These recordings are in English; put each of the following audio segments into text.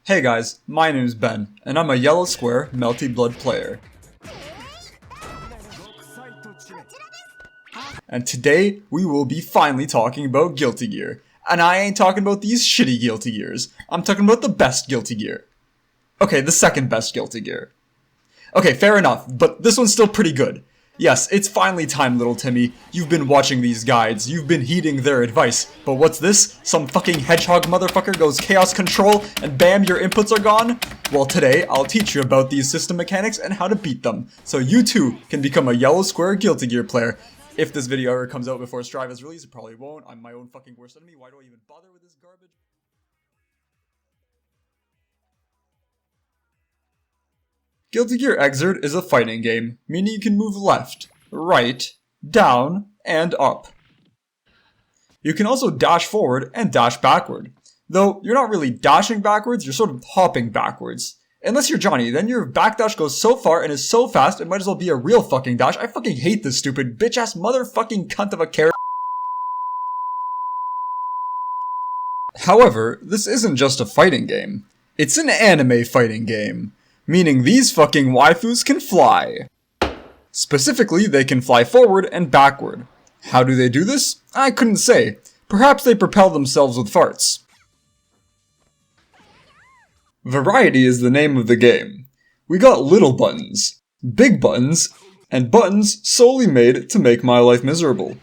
Hey guys, my name is Ben, and I'm a Yellow Square Melty Blood player. And today, we will be finally talking about Guilty Gear. And I ain't talking about these shitty Guilty Gears. I'm talking about the best Guilty Gear. Okay, the second best Guilty Gear. Okay, fair enough, but this one's still pretty good. Yes, it's finally time, little Timmy. You've been watching these guides, you've been heeding their advice, but what's this? Some fucking hedgehog motherfucker goes chaos control, and bam, your inputs are gone? Well, today, I'll teach you about these system mechanics and how to beat them, so you too can become a Yellow Square Guilty Gear player. If this video ever comes out before Strive is released, it probably won't. I'm my own fucking worst enemy. Why do I even bother with this garbage? Guilty Gear Xrd is a fighting game, meaning you can move left, right, down, and up. You can also dash forward and dash backward. Though, you're not really dashing backwards, you're sort of hopping backwards. Unless you're Johnny, then your backdash goes so far and is so fast it might as well be a real fucking dash. I fucking hate this stupid bitch-ass motherfucking cunt of a character. However, this isn't just a fighting game. It's an anime fighting game. Meaning these fucking waifus can fly. Specifically, they can fly forward and backward. How do they do this? I couldn't say. Perhaps they propel themselves with farts. Variety is the name of the game. We got little buttons, big buttons, and buttons solely made to make my life miserable.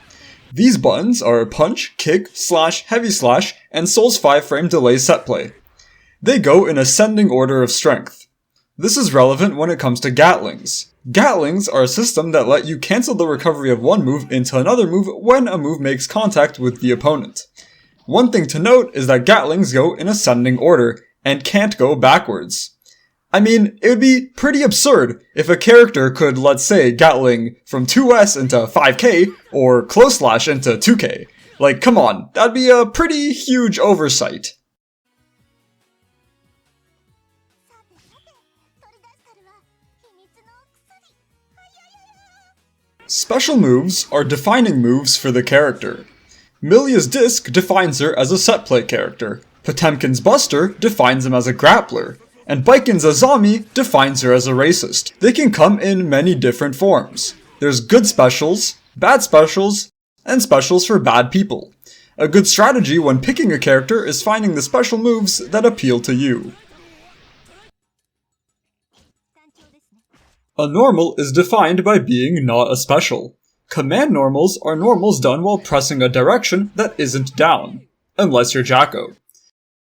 These buttons are punch, kick, slash, heavy slash, and Soul's 5-frame delay set play. They go in ascending order of strength. This is relevant when it comes to Gatlings. Gatlings are a system that let you cancel the recovery of one move into another move when a move makes contact with the opponent. One thing to note is that Gatlings go in ascending order, and can't go backwards. I mean, it would be pretty absurd if a character could, let's say, Gatling from 2S into 5k, or close slash into 2k. Like, come on, that'd be a pretty huge oversight. Special moves are defining moves for the character. Milia's disc defines her as a set play character. Potemkin's Buster defines him as a grappler, and Baiken's Azami defines her as a racist. They can come in many different forms. There's good specials, bad specials, and specials for bad people. A good strategy when picking a character is finding the special moves that appeal to you. A normal is defined by being not a special. Command normals are normals done while pressing a direction that isn't down, unless you're Jacko.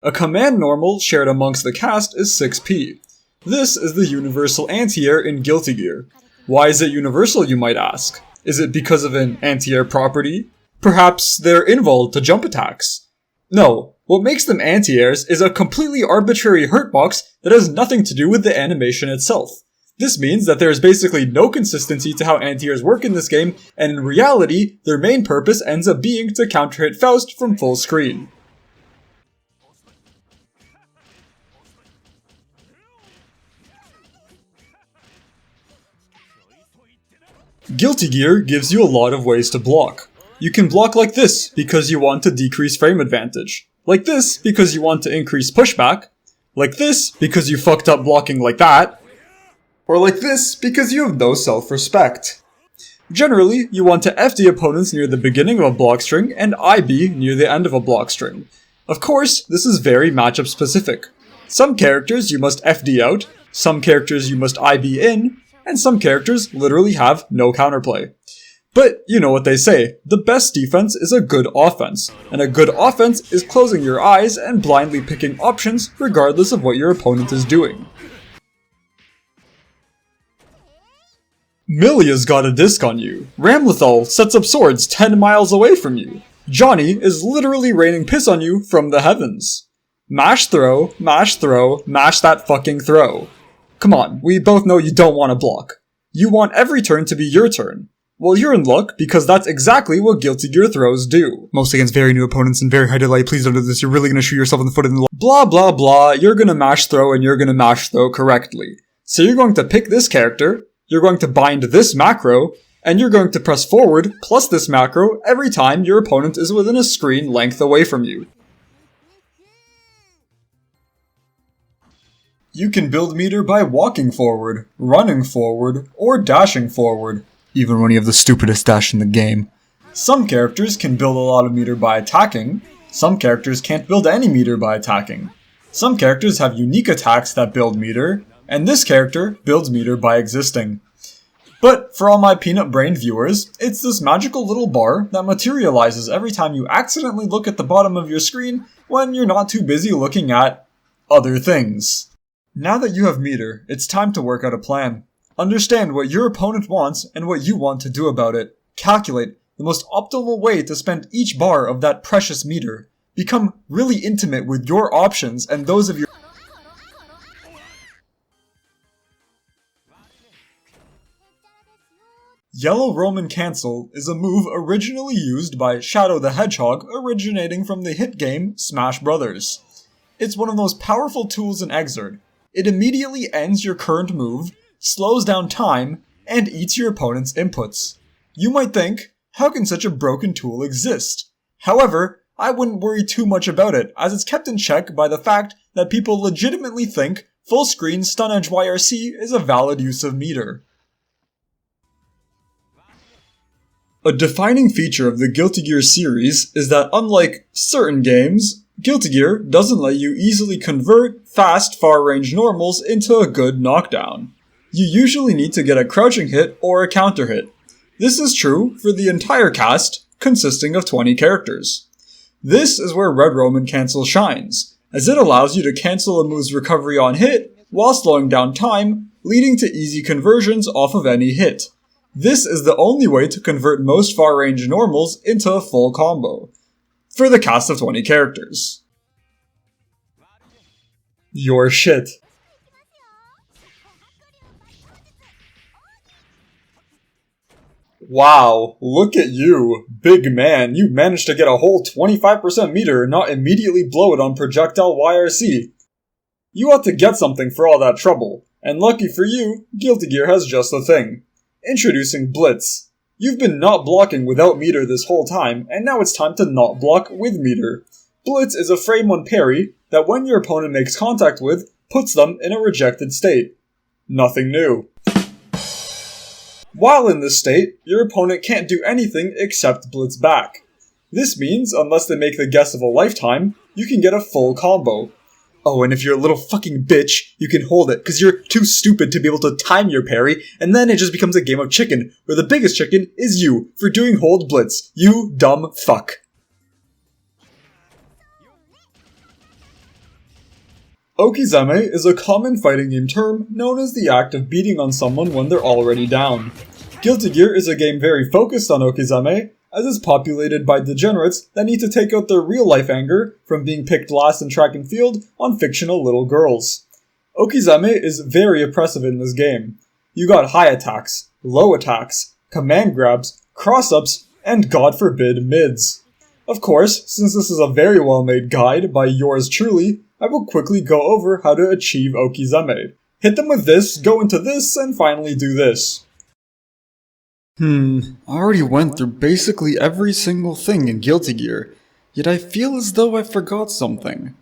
A command normal shared amongst the cast is 6p. This is the universal anti-air in Guilty Gear. Why is it universal, you might ask? Is it because of an anti-air property? Perhaps they're invulnerable to jump attacks? No, what makes them anti-airs is a completely arbitrary hurt box that has nothing to do with the animation itself. This means that there is basically no consistency to how anti-airs work in this game, and in reality, their main purpose ends up being to counter-hit Faust from full screen. Guilty Gear gives you a lot of ways to block. You can block like this because you want to decrease frame advantage. Like this because you want to increase pushback. Like this because you fucked up blocking like that. Or like this because you have no self-respect. Generally, you want to FD opponents near the beginning of a block string and IB near the end of a block string. Of course, this is very matchup specific. Some characters you must FD out, some characters you must IB in, and some characters literally have no counterplay. But you know what they say, the best defense is a good offense, and a good offense is closing your eyes and blindly picking options regardless of what your opponent is doing. Milia's got a disc on you. Ramlethal sets up swords 10 miles away from you. Johnny is literally raining piss on you from the heavens. Mash throw, mash that fucking throw. Come on, we both know you don't want to block. You want every turn to be your turn. Well, you're in luck, because that's exactly what Guilty Gear throws do. Mostly against very new opponents and very high delay, please don't do this, you're really gonna shoot yourself in the foot in the blah blah blah, you're gonna mash throw and you're gonna mash throw correctly. So you're going to pick this character, you're going to bind this macro, and you're going to press forward plus this macro every time your opponent is within a screen length away from you. You can build meter by walking forward, running forward, or dashing forward, even when you have the stupidest dash in the game. Some characters can build a lot of meter by attacking. Some characters can't build any meter by attacking. Some characters have unique attacks that build meter, and this character builds meter by existing. But for all my peanut-brained viewers, it's this magical little bar that materializes every time you accidentally look at the bottom of your screen when you're not too busy looking at other things. Now that you have meter, it's time to work out a plan. Understand what your opponent wants and what you want to do about it. Calculate the most optimal way to spend each bar of that precious meter. Become really intimate with your options and those of your... Yellow Roman Cancel is a move originally used by Shadow the Hedgehog, originating from the hit game Smash Brothers. It's one of the most powerful tools in Exert. It immediately ends your current move, slows down time, and eats your opponent's inputs. You might think, how can such a broken tool exist? However, I wouldn't worry too much about it, as it's kept in check by the fact that people legitimately think full screen stun edge YRC is a valid use of meter. A defining feature of the Guilty Gear series is that unlike certain games, Guilty Gear doesn't let you easily convert fast far-range normals into a good knockdown. You usually need to get a crouching hit or a counter hit. This is true for the entire cast, consisting of 20 characters. This is where Red Roman Cancel shines, as it allows you to cancel a move's recovery on hit while slowing down time, leading to easy conversions off of any hit. This is the only way to convert most far-range normals into a full combo, for the cast of 20 characters. Your shit. Wow, look at you. Big man, you managed to get a whole 25% meter and not immediately blow it on projectile YRC. You ought to get something for all that trouble, and lucky for you, Guilty Gear has just the thing. Introducing Blitz. You've been not blocking without meter this whole time, and now it's time to not block with meter. Blitz is a frame 1 parry that when your opponent makes contact with, puts them in a rejected state. Nothing new. While in this state, your opponent can't do anything except blitz back. This means, unless they make the guess of a lifetime, you can get a full combo. Oh, and if you're a little fucking bitch, you can hold it, cause you're too stupid to be able to time your parry, and then it just becomes a game of chicken, where the biggest chicken is you, for doing hold blitz. You dumb fuck. Okizeme is a common fighting game term known as the act of beating on someone when they're already down. Guilty Gear is a game very focused on Okizeme, as it's populated by degenerates that need to take out their real-life anger from being picked last in track and field on fictional little girls. Okizeme is very oppressive in this game. You got high attacks, low attacks, command grabs, cross-ups, and god forbid mids. Of course, since this is a very well-made guide by yours truly, I will quickly go over how to achieve Okizeme. Hit them with this, go into this, and finally do this. I already went through basically every single thing in Guilty Gear, yet I feel as though I forgot something.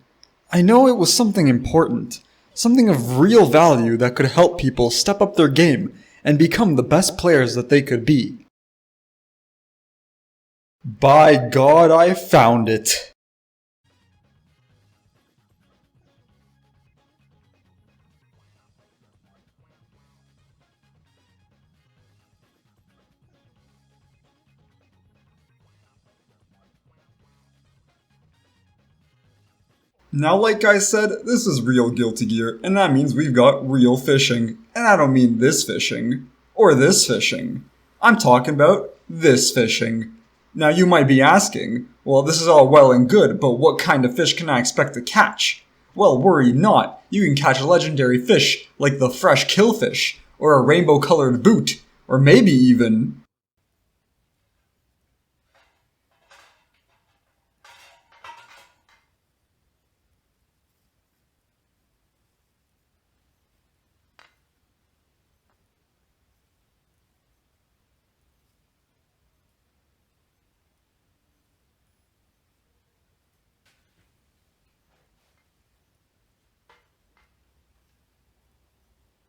I know it was something important, something of real value that could help people step up their game and become the best players that they could be. By God, I found it! Now, like I said, this is real Guilty Gear, and that means we've got real fishing. And I don't mean this fishing, or this fishing. I'm talking about this fishing. Now you might be asking, well, this is all well and good, but what kind of fish can I expect to catch? Well, worry not, you can catch legendary fish like the fresh killfish, or a rainbow-colored boot, or maybe even